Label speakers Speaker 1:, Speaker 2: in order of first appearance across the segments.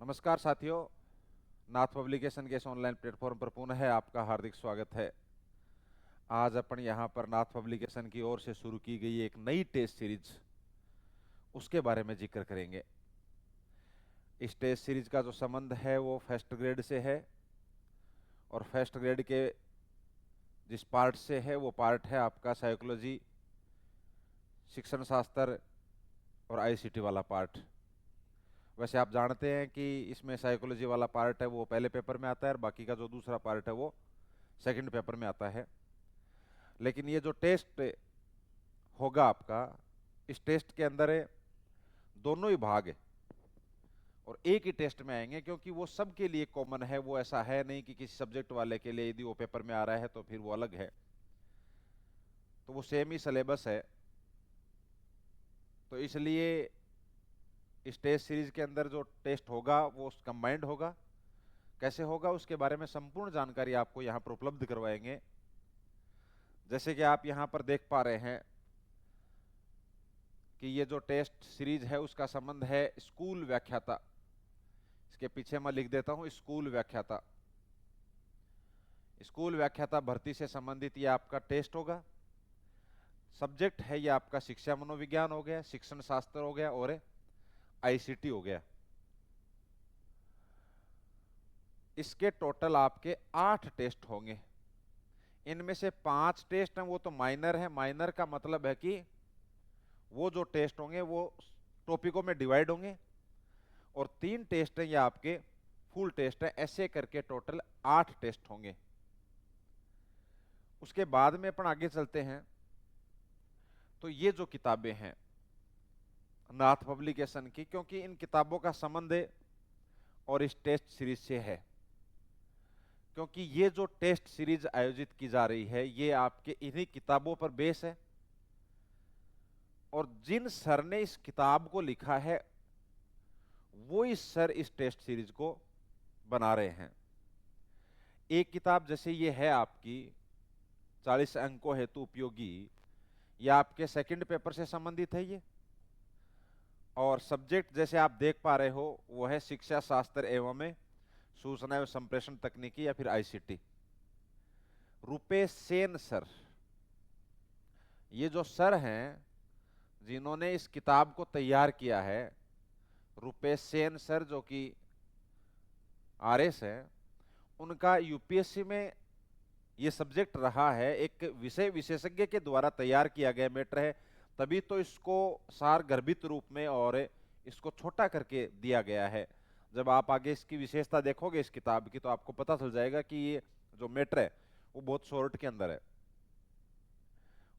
Speaker 1: नमस्कार साथियों, नाथ पब्लिकेशन के इस ऑनलाइन प्लेटफॉर्म पर पुनः है आपका हार्दिक स्वागत है। आज अपन यहाँ पर नाथ पब्लिकेशन की ओर से शुरू की गई एक नई टेस्ट सीरीज उसके बारे में जिक्र करेंगे। इस टेस्ट सीरीज का जो संबंध है वो फर्स्ट ग्रेड से है और फर्स्ट ग्रेड के जिस पार्ट से है वो पार्ट है आपका साइकोलॉजी, शिक्षण शास्त्र और आईसीटी वाला पार्ट। वैसे आप जानते हैं कि इसमें साइकोलॉजी वाला पार्ट है वो पहले पेपर में आता है और बाकी का जो दूसरा पार्ट है वो सेकंड पेपर में आता है। लेकिन ये जो टेस्ट होगा आपका, इस टेस्ट के अंदर दोनों ही भाग है और एक ही टेस्ट में आएंगे, क्योंकि वो सबके लिए कॉमन है। वो ऐसा है नहीं कि किसी सब्जेक्ट वाले के लिए यदि वो पेपर में आ रहा है तो फिर वो अलग है, तो वो सेम ही सिलेबस है। तो इसलिए इस टेस्ट सीरीज के अंदर जो टेस्ट होगा वो कंबाइंड होगा। कैसे होगा उसके बारे में संपूर्ण जानकारी आपको यहाँ पर उपलब्ध करवाएंगे। जैसे कि आप यहाँ पर देख पा रहे हैं कि ये जो टेस्ट सीरीज है उसका संबंध है स्कूल व्याख्याता। इसके पीछे मैं लिख देता हूं स्कूल व्याख्याता। स्कूल व्याख्याता भर्ती से संबंधित ये आपका टेस्ट होगा। सब्जेक्ट है ये आपका शिक्षा मनोविज्ञान हो गया, शिक्षण शास्त्र हो गया और आईसीटी हो गया। इसके टोटल आपके 8 टेस्ट होंगे। इनमें से 5 टेस्ट हैं वो तो माइनर है। माइनर का मतलब है कि वो जो टेस्ट होंगे वो टॉपिकों में डिवाइड होंगे और 3 टेस्ट हैं ये आपके फुल टेस्ट है। ऐसे करके टोटल 8 टेस्ट होंगे। उसके बाद में अपन आगे चलते हैं तो ये जो किताबें हैं नाथ पब्लिकेशन की, क्योंकि इन किताबों का संबंध और इस टेस्ट सीरीज से है, क्योंकि ये जो टेस्ट सीरीज आयोजित की जा रही है ये आपके इन्हीं किताबों पर बेस है और जिन सर ने इस किताब को लिखा है वो इस सर इस टेस्ट सीरीज को बना रहे हैं। एक किताब जैसे ये है आपकी 40 अंकों हेतु उपयोगी, ये आपके सेकंड पेपर से संबंधित है ये। और सब्जेक्ट जैसे आप देख पा रहे हो वो है शिक्षा शास्त्र एवं सूचना एवं संप्रेषण तकनीकी या फिर आईसीटी। रुपेश सेन सर, ये जो सर हैं जिन्होंने इस किताब को तैयार किया है, रुपेश सेन सर जो कि आरएस है, उनका यूपीएससी में ये सब्जेक्ट रहा है। एक विषय विशेषज्ञ के द्वारा तैयार किया गया मैटर है, तभी तो इसको सार गर्भित रूप में और इसको छोटा करके दिया गया है। जब आप आगे इसकी विशेषता देखोगे इस किताब की तो आपको पता चल जाएगा कि ये जो मैटर है वो बहुत शॉर्ट के अंदर है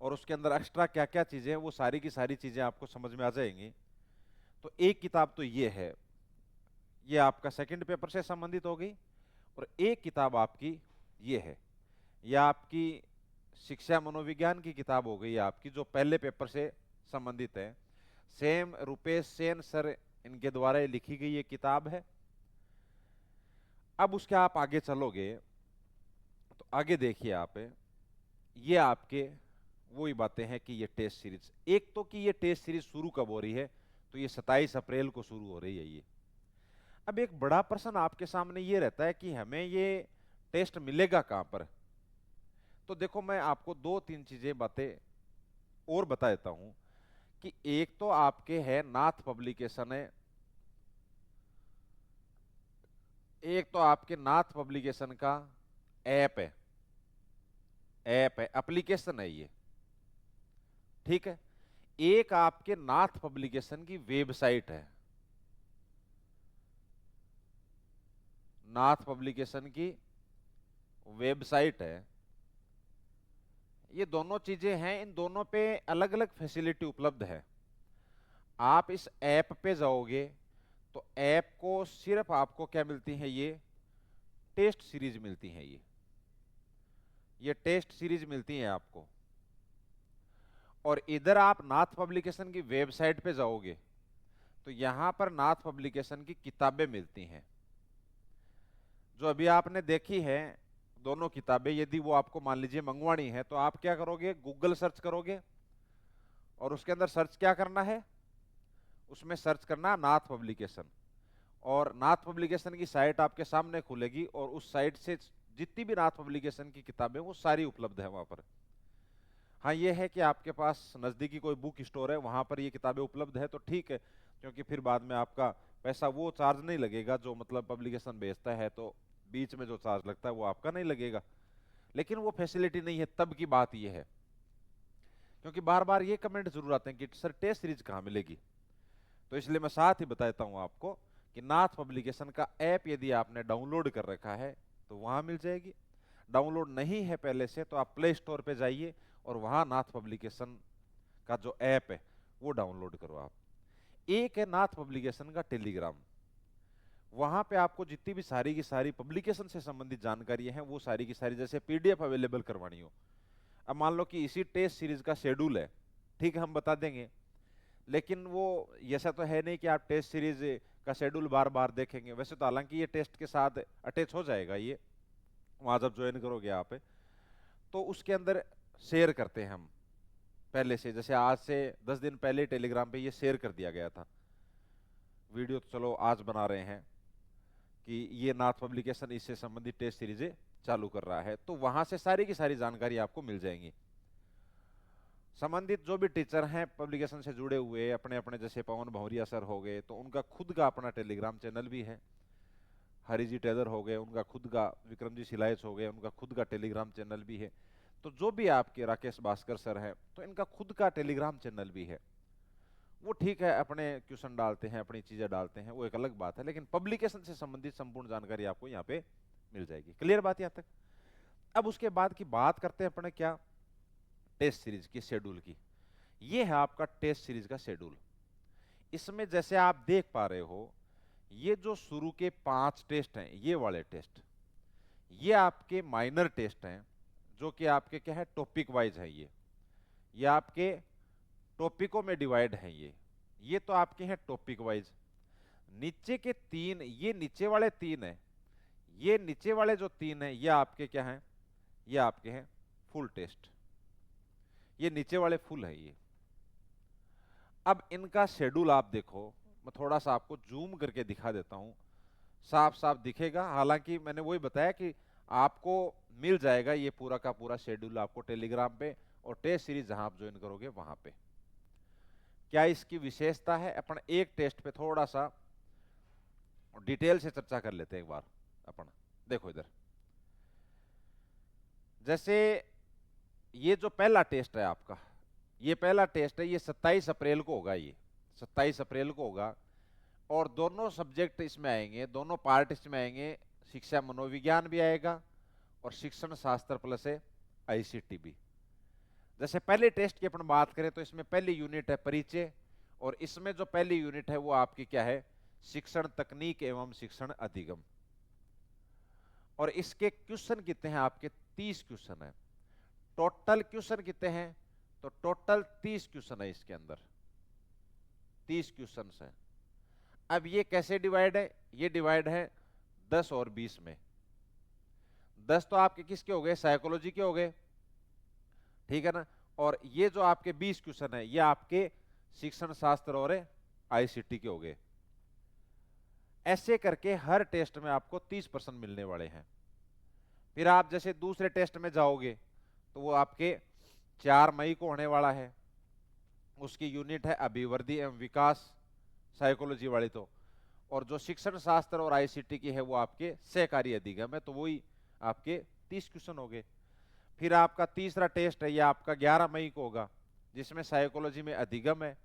Speaker 1: और उसके अंदर एक्स्ट्रा क्या क्या चीजें हैं वो सारी की सारी चीजें आपको समझ में आ जाएंगी। तो एक किताब तो ये है, ये आपका सेकंड पेपर से संबंधित हो गई। और एक किताब आपकी ये है, यह आपकी शिक्षा मनोविज्ञान की किताब हो गई आपकी, जो पहले पेपर से संबंधित है। सेम रुपेश सेन सर इनके द्वारा लिखी गई ये किताब है। अब उसके आप आगे चलोगे तो आगे देखिए आप, ये आपके वही बातें हैं कि ये टेस्ट सीरीज, एक तो कि ये टेस्ट सीरीज शुरू कब हो रही है, तो ये 27 अप्रैल को शुरू हो रही है ये। अब एक बड़ा प्रश्न आपके सामने ये रहता है कि हमें ये टेस्ट मिलेगा कहां पर। तो देखो मैं आपको 2-3 चीजें बातें और बता देता हूं कि एक तो आपके है नाथ पब्लिकेशन है, एक तो आपके नाथ पब्लिकेशन का ऐप है, एप्लीकेशन है ये, ठीक है। एक आपके नाथ पब्लिकेशन की वेबसाइट है, नाथ पब्लिकेशन की वेबसाइट है। ये दोनों चीजें हैं, इन दोनों पे अलग अलग फैसिलिटी उपलब्ध है। आप इस ऐप पे जाओगे तो ऐप को सिर्फ आपको क्या मिलती है, ये टेस्ट सीरीज मिलती है, ये टेस्ट सीरीज मिलती है आपको। और इधर आप नाथ पब्लिकेशन की वेबसाइट पे जाओगे तो यहां पर नाथ पब्लिकेशन की किताबें मिलती हैं, जो अभी आपने देखी है दोनों किताबें। यदि वो आपको मान लीजिए मंगवानी है तो आप क्या करोगे, गूगल सर्च करोगे और उसके अंदर सर्च क्या करना है, उसमें सर्च करना नाथ पब्लिकेशन और नाथ पब्लिकेशन की साइट आपके सामने खुलेगी और उस साइट से जितनी भी नाथ पब्लिकेशन की किताबें वो सारी उपलब्ध है वहां पर। हाँ ये है कि आपके पास नज़दीकी कोई बुक स्टोर है वहां पर ये किताबें उपलब्ध है तो ठीक है, क्योंकि फिर बाद में आपका पैसा वो चार्ज नहीं लगेगा जो मतलब पब्लिकेशन बेचता है, तो बीच में जो चार्ज लगता है वो आपका नहीं लगेगा। लेकिन वो फैसिलिटी नहीं है, तब की बात ये है। क्योंकि बार बार ये कमेंट जरूर आते हैं कि सर टेस्ट सीरीज कहाँ मिलेगी, तो इसलिए मैं साथ ही बताता हूँ आपको कि नाथ पब्लिकेशन का ऐप यदि आपने डाउनलोड कर रखा है तो वहां मिल जाएगी। डाउनलोड नहीं है पहले से तो आप प्ले स्टोर पे जाइए और वहां नाथ पब्लिकेशन का जो ऐप है वो डाउनलोड करो आप। एक है नाथ पब्लिकेशन का टेलीग्राम, वहां पे आपको जितनी भी सारी की सारी पब्लिकेशन से संबंधित जानकारी है वो सारी की सारी जैसे पीडीएफ अवेलेबल करवानी हो। अब मान लो कि इसी टेस्ट सीरीज का शेड्यूल है, ठीक है हम बता देंगे, लेकिन वो ऐसा तो है नहीं कि आप टेस्ट सीरीज का शेड्यूल बार बार देखेंगे। वैसे तो हालांकि ये टेस्ट के साथ अटैच हो जाएगा, ये वहां जब ज्वाइन करोगे आप तो उसके अंदर शेयर करते हैं हम पहले से, जैसे आज से 10 दिन पहले टेलीग्राम पे ये शेयर कर दिया गया था वीडियो, तो चलो आज बना रहे हैं कि ये नाथ पब्लिकेशन इससे संबंधित टेस्ट सीरीजें चालू कर रहा है, तो वहां से सारी की सारी जानकारी आपको मिल जाएंगी। संबंधित जो भी टीचर हैं पब्लिकेशन से जुड़े हुए अपने अपने, जैसे पवन भौरिया सर हो गए तो उनका खुद का अपना टेलीग्राम चैनल भी है, हरिजी टेलर हो गए उनका खुद का, विक्रम जी सिलाइस हो गए उनका खुद का टेलीग्राम चैनल भी है। तो जो भी आपके राकेश भास्कर सर हैं तो इनका खुद का टेलीग्राम चैनल भी है। वो ठीक है अपने क्वेश्चन डालते हैं अपनी चीजें डालते हैं वो एक अलग बात है, लेकिन पब्लिकेशन से संबंधित संपूर्ण जानकारी आपको यहाँ पे मिल जाएगी। क्लियर बात यहाँ तक? अब उसके बाद की बात करते हैं अपने क्या, टेस्ट सीरीज की शेड्यूल की। ये है आपका टेस्ट सीरीज का शेड्यूल। इसमें जैसे आप देख पा रहे हो ये जो शुरू के 5 टेस्ट हैं ये वाले टेस्ट, ये आपके माइनर टेस्ट हैं जो कि आपके क्या है टॉपिक वाइज है। ये आपके टॉपिकों में डिवाइड है। ये तो आपके हैं टॉपिक वाइज। नीचे के 3, ये नीचे वाले 3 हैं, ये नीचे वाले जो 3 हैं ये आपके क्या हैं, ये आपके हैं फुल टेस्ट। ये नीचे वाले फुल है ये। अब इनका शेड्यूल आप देखो, मैं थोड़ा सा आपको जूम करके दिखा देता हूं, साफ साफ दिखेगा। हालांकि मैंने वही बताया कि आपको मिल जाएगा ये पूरा का पूरा शेड्यूल आपको टेलीग्राम पे, और टेस्ट सीरीज जहां आप ज्वाइन करोगे वहां पे। क्या इसकी विशेषता है, अपन एक टेस्ट पे थोड़ा सा डिटेल से चर्चा कर लेते हैं एक बार अपन। देखो इधर, जैसे ये जो पहला टेस्ट है आपका, ये पहला टेस्ट है, ये 27 अप्रैल को होगा, ये 27 अप्रैल को होगा। और दोनों सब्जेक्ट इसमें आएंगे, दोनों पार्ट इसमें आएंगे, शिक्षा मनोविज्ञान भी आएगा और शिक्षण शास्त्र प्लस है आईसीटी भी। जैसे पहले टेस्ट की अपन बात करें तो इसमें पहली यूनिट है परिचय, और इसमें जो पहली यूनिट है वो आपकी क्या है, शिक्षण तकनीक एवं शिक्षण अधिगम। और इसके क्वेश्चन कितने हैं आपके, 30 क्वेश्चन है। टोटल क्वेश्चन कितने हैं, तो टोटल 30 क्वेश्चन है इसके अंदर, 30 क्वेश्चन है। अब ये कैसे डिवाइड है, ये डिवाइड है 10 और 20 में। 10 तो आपके किसके हो गए, साइकोलॉजी के हो गए, ठीक है ना। और ये जो आपके 20 क्वेश्चन है ये आपके शिक्षण शास्त्र और आईसीटी के हो गए। ऐसे करके हर टेस्ट में आपको 30% मिलने वाले हैं। फिर आप जैसे दूसरे टेस्ट में जाओगे तो वो आपके 4 मई को होने वाला है। उसकी यूनिट है अभिवृद्धि एवं विकास, साइकोलॉजी वाली तो। और जो शिक्षण शास्त्र और आईसीटी की है वो आपके सहकारी अधिगम है, तो वही आपके 30 क्वेश्चन हो गए। फिर आपका तीसरा टेस्ट है ये आपका 11 मई को होगा, जिसमें साइकोलॉजी में अधिगम है,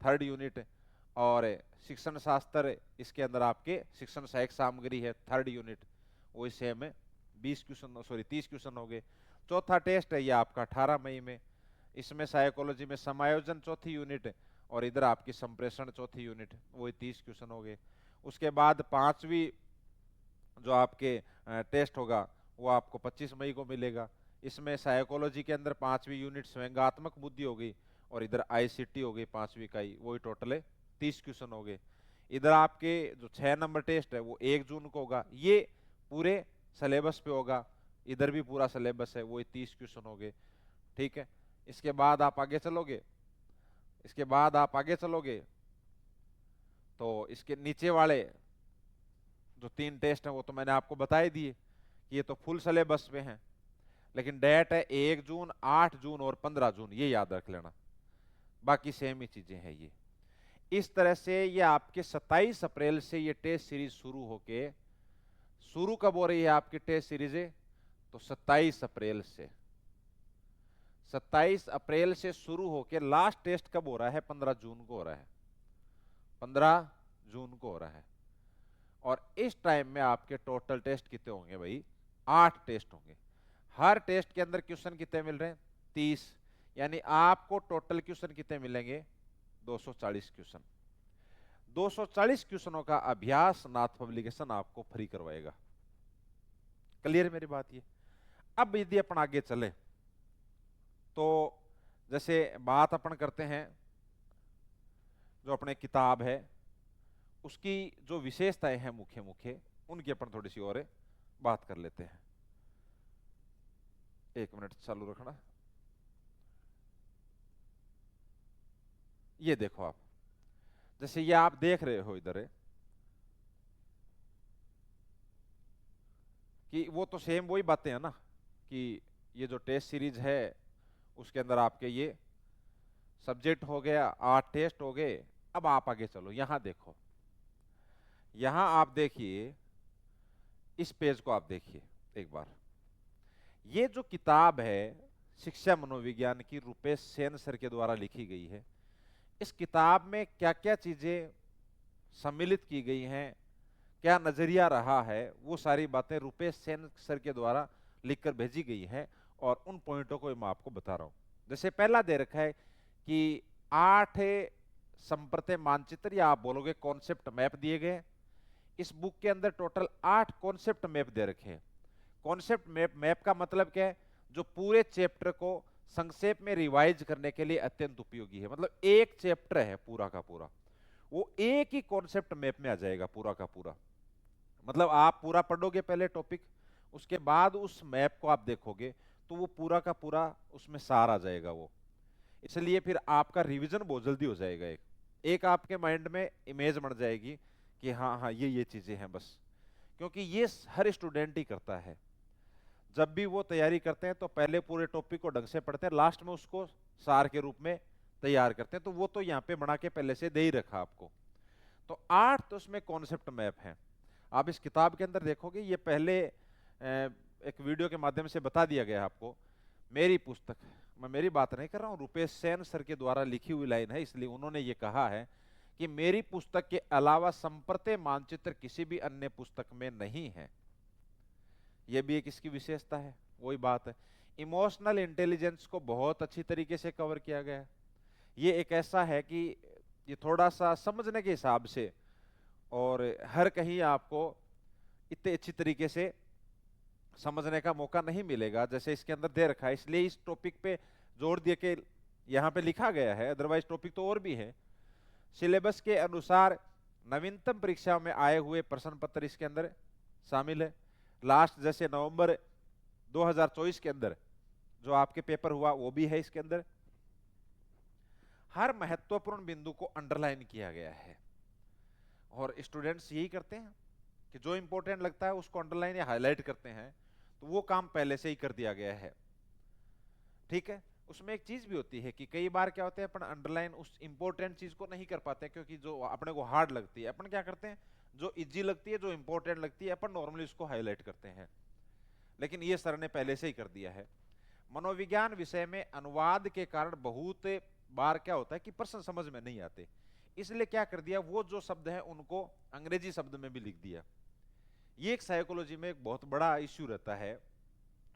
Speaker 1: 3rd यूनिट है। और शिक्षण शास्त्र इसके अंदर आपके शिक्षण सहायक सामग्री है, 3rd यूनिट, वो इससे हमें 30 क्वेश्चन हो गए। चौथा टेस्ट है ये आपका 18 मई में, इसमें साइकोलॉजी में समायोजन 4थी यूनिट है, और इधर आपकी संप्रेषण 4थी यूनिट, वही 30 क्वेश्चन हो गए। उसके बाद 5वीं जो आपके टेस्ट होगा वो आपको 25 मई को मिलेगा। इसमें साइकोलॉजी के अंदर 5वीं यूनिट स्वयंगात्मक बुद्धि हो गई, और इधर आईसीटी हो गई 5वीं का ही, वही टोटल है 30 क्वेश्चन हो गए। इधर आपके जो 6 नंबर टेस्ट है वो 1 जून को होगा, ये पूरे सिलेबस पे होगा, इधर भी पूरा सिलेबस है, वही 30 क्वेश्चन हो गए, ठीक है। इसके बाद आप आगे चलोगे, इसके बाद आप आगे चलोगे तो इसके नीचे वाले जो 3 टेस्ट हैं वो तो मैंने आपको बता ही दिए कि ये तो फुल सिलेबस पे हैं, लेकिन डेट है 1 जून, 8 जून और 15 जून, ये याद रख लेना, बाकी सेम ही चीजें हैं ये। इस तरह से ये आपके 27 अप्रैल से ये टेस्ट सीरीज शुरू होके, शुरू कब हो रही है आपकी टेस्ट सीरीज? तो 27 अप्रैल से, 27 अप्रैल से शुरू होके लास्ट टेस्ट कब हो रहा है? 15 जून को हो रहा है, 15 जून को हो रहा है। और इस टाइम में आपके टोटल टेस्ट कितने होंगे भाई? 8 टेस्ट होंगे। हर टेस्ट के अंदर क्वेश्चन कितने मिल रहे हैं? 30, यानी आपको टोटल क्वेश्चन कितने मिलेंगे? 240 क्वेश्चन। 240 क्वेश्चनों का अभ्यास नाथ पब्लिकेशन आपको फ्री करवाएगा। क्लियर मेरी बात ये? अब यदि अपन आगे चले तो जैसे बात अपन करते हैं, जो अपने किताब है उसकी जो विशेषताएं हैं मुख्य मुख्य, उनकी अपन थोड़ी सी और बात कर लेते हैं। 1 मिनट चालू रखना। ये देखो आप, जैसे ये आप देख रहे हो इधर कि वो तो सेम वही बातें हैं ना, कि ये जो टेस्ट सीरीज है उसके अंदर आपके ये सब्जेक्ट हो गया, 8 टेस्ट हो गए। अब आप आगे चलो, यहां देखो, यहां आप देखिए, इस पेज को आप देखिए एक बार। ये जो किताब है शिक्षा मनोविज्ञान की, रुपेश सेन सर के द्वारा लिखी गई है, इस किताब में क्या क्या चीजें सम्मिलित की गई हैं, क्या नजरिया रहा है, वो सारी बातें रुपेश सेन सर के द्वारा लिखकर भेजी गई हैं, और उन पॉइंटों को मैं आपको बता रहा हूं। जैसे पहला दे रखा है कि 8 संप्रत्य मानचित्र, या आप बोलोगे कॉन्सेप्ट मैप दिए गए। इस बुक के अंदर टोटल 8 कॉन्सेप्ट मैप दे रखे हैं। कॉन्सेप्ट मैप का मतलब क्या है? जो पूरे चैप्टर को संक्षेप में रिवाइज करने के लिए अत्यंत उपयोगी है। मतलब एक चैप्टर है पूरा का पूरा, वो एक ही कॉन्सेप्ट मैप में आ जाएगा पूरा का पूरा। मतलब आप पूरा पढ़ोगे पहले टॉपिक, उसके बाद उस मैप को आप देखोगे तो वो पूरा का पूरा उसमें सार आ जाएगा वो। इसलिए फिर आपका रिवीजन बहुत जल्दी हो जाएगा। एक आपके माइंड में इमेज बन जाएगी कि हाँ हाँ ये चीजें हैं बस। क्योंकि ये हर स्टूडेंट ही करता है, जब भी वो तैयारी करते हैं तो पहले पूरे टॉपिक को ढंग से पढ़ते हैं, लास्ट में उसको सार के रूप में तैयार करते हैं। तो वो तो यहाँ पे बना के पहले से दे ही रखा आपको। तो 8 तो उसमें कॉन्सेप्ट मैप है। आप इस किताब के अंदर देखोगे, ये पहले एक वीडियो के माध्यम से बता दिया गया है आपको। मेरी पुस्तक, मैं मेरी बात नहीं कर रहा हूँ, रुपेश सेन सर के द्वारा लिखी हुई लाइन है, इसलिए उन्होंने ये कहा है कि मेरी पुस्तक के अलावा संप्रत्य मानचित्र किसी भी अन्य पुस्तक में नहीं है। यह भी एक इसकी विशेषता है। वही बात है, इमोशनल इंटेलिजेंस को बहुत अच्छी तरीके से कवर किया गया है। ये एक ऐसा है कि ये थोड़ा सा समझने के हिसाब से, और हर कहीं आपको इतने अच्छी तरीके से समझने का मौका नहीं मिलेगा जैसे इसके अंदर दे रखा है। इसलिए इस टॉपिक पे जोर दिए के यहाँ पे लिखा गया है, अदरवाइज टॉपिक तो और भी है। सिलेबस के अनुसार नवीनतम परीक्षाओं में आए हुए प्रश्न पत्र इसके अंदर शामिल है। लास्ट जैसे नवंबर 2024 के अंदर जो आपके पेपर हुआ वो भी है इसके अंदर। हर महत्वपूर्ण बिंदु को अंडरलाइन किया गया है, और स्टूडेंट्स यही करते हैं कि जो इंपॉर्टेंट लगता है उसको अंडरलाइन या हाईलाइट करते हैं। तो वो काम पहले से ही कर दिया गया है, ठीक है। उसमें एक चीज भी होती है कि कई बार क्या होता है, अपन अंडरलाइन उस इंपॉर्टेंट चीज को नहीं कर पाते क्योंकि जो अपने को हार्ड लगती है। अपन क्या करते हैं, जो इजी लगती है, जो इंपॉर्टेंट लगती है, अपन नॉर्मली उसको हाईलाइट करते हैं। लेकिन ये सर ने पहले से ही कर दिया है। मनोविज्ञान विषय में अनुवाद के कारण बहुत बार क्या होता है कि प्रश्न समझ में नहीं आते, इसलिए क्या कर दिया, वो जो शब्द है उनको अंग्रेजी शब्द में भी लिख दिया। ये एक साइकोलॉजी में एक बहुत बड़ा इश्यू रहता है।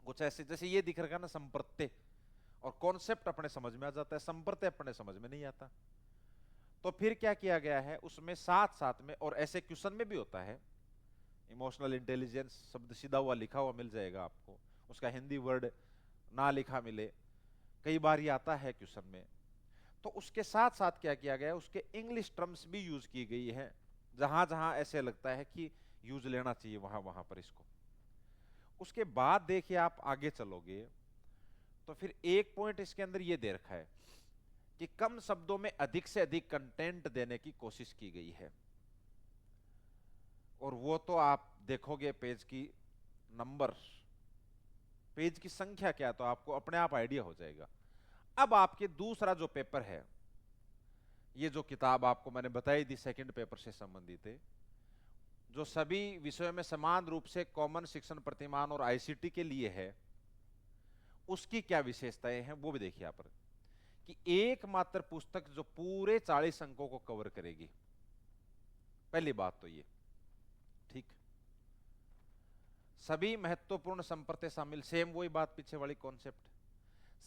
Speaker 1: कुछ ऐसे जैसे ये दिख रहा है ना, संप्रत्य और कॉन्सेप्ट अपने समझ में आ जाता है, संप्रत्य अपने समझ में नहीं आता। तो फिर क्या किया गया है उसमें साथ साथ में, और ऐसे क्वेश्चन में भी होता है, इमोशनल इंटेलिजेंस शब्द सीधा हुआ लिखा हुआ मिल जाएगा आपको, उसका हिंदी वर्ड ना लिखा मिले, कई बार ये आता है क्वेश्चन में। तो उसके साथ साथ क्या किया गया है, उसके इंग्लिश टर्म्स भी यूज की गई है, जहां जहां ऐसे लगता है कि यूज लेना चाहिए वहां वहां पर इसको। उसके बाद देखिए आप आगे चलोगे तो फिर एक पॉइंट इसके अंदर ये दे रखा है कि कम शब्दों में अधिक से अधिक कंटेंट देने की कोशिश की गई है। और वो तो आप देखोगे पेज की नंबर, पेज की संख्या क्या, तो आपको अपने आप आइडिया हो जाएगा। अब आपके दूसरा जो पेपर है, ये जो किताब आपको मैंने बताई थी सेकंड पेपर से संबंधित है, जो सभी विषयों में समान रूप से कॉमन शिक्षण प्रतिमान और आईसीटी के लिए है, उसकी क्या विशेषताएं हैं वो भी देखिए यहाँ पर, कि एकमात्र पुस्तक जो पूरे 40 अंकों को कवर करेगी। पहली बात तो ये, ठीक। सभी महत्वपूर्ण संप्रत्य शामिल, सेम वही बात पीछे वाली कॉन्सेप्ट।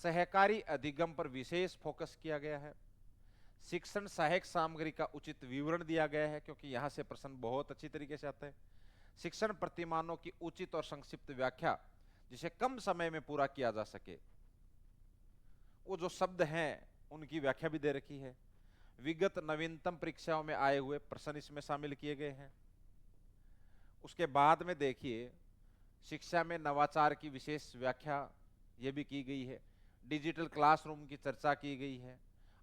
Speaker 1: सहकारी अधिगम पर विशेष फोकस किया गया है। शिक्षण सहायक सामग्री का उचित विवरण दिया गया है, क्योंकि यहां से प्रश्न बहुत अच्छी तरीके से आता है। शिक्षण प्रतिमानों की उचित और संक्षिप्त व्याख्या, जिसे कम समय में पूरा किया जा सके, वो जो शब्द हैं उनकी व्याख्या भी दे रखी है। विगत नवीनतम परीक्षाओं में आए हुए प्रश्न इसमें शामिल किए गए हैं। उसके बाद में देखिए, शिक्षा में नवाचार की विशेष व्याख्या ये भी की गई है। डिजिटल क्लासरूम की चर्चा की गई है।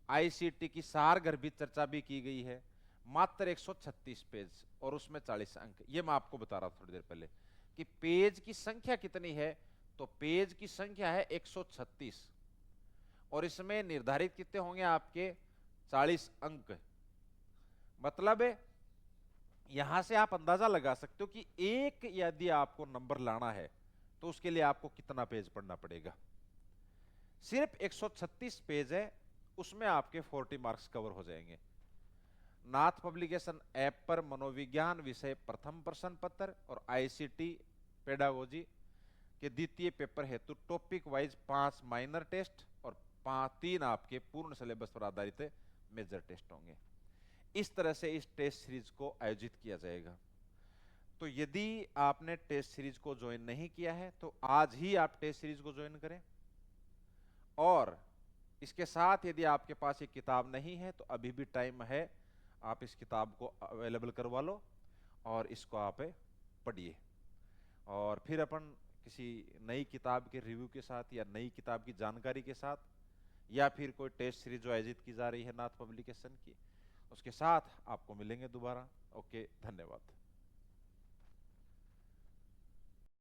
Speaker 1: आईसीटी की सारगर्भित चर्चा भी की गई है। मात्र 136 पेज और उसमें 40 अंक। ये मैं आपको बता रहा था थोड़ी देर पहले कि पेज की संख्या कितनी है, तो पेज की संख्या है 136 और इसमें निर्धारित कितने होंगे आपके 40 अंक। मतलब यहां से आप अंदाजा लगा सकते हो कि एक यदि आपको नंबर लाना है तो उसके लिए आपको कितना पेज पढ़ना पड़ेगा। सिर्फ 136 पेज है, उसमें आपके 40 मार्क्स कवर हो जाएंगे। नाथ पब्लिकेशन ऐप पर मनोविज्ञान विषय प्रथम प्रश्न पत्र और आईसीटी पेडागोजी के द्वितीय पेपर हेतु टॉपिक वाइज 5 माइनर टेस्ट और 3 आपके पूर्ण सिलेबस पर आधारित मेजर टेस्ट होंगे। इस तरह से इस टेस्ट सीरीज को आयोजित किया जाएगा। तो यदि आपने टेस्ट सीरीज को ज्वाइन नहीं किया है तो आज ही आप टेस्ट सीरीज को ज्वाइन करें, और इसके साथ यदि आपके पास ये किताब नहीं है तो अभी भी टाइम है, आप इस किताब को अवेलेबल करवा लो और इसको आप पढ़िए। और फिर अपन किसी नई किताब के रिव्यू के साथ या नई किताब की जानकारी के साथ, या फिर कोई टेस्ट सीरीज जो आयोजित की जा रही है नाथ पब्लिकेशन की, उसके साथ आपको मिलेंगे दोबारा। ओके, धन्यवाद।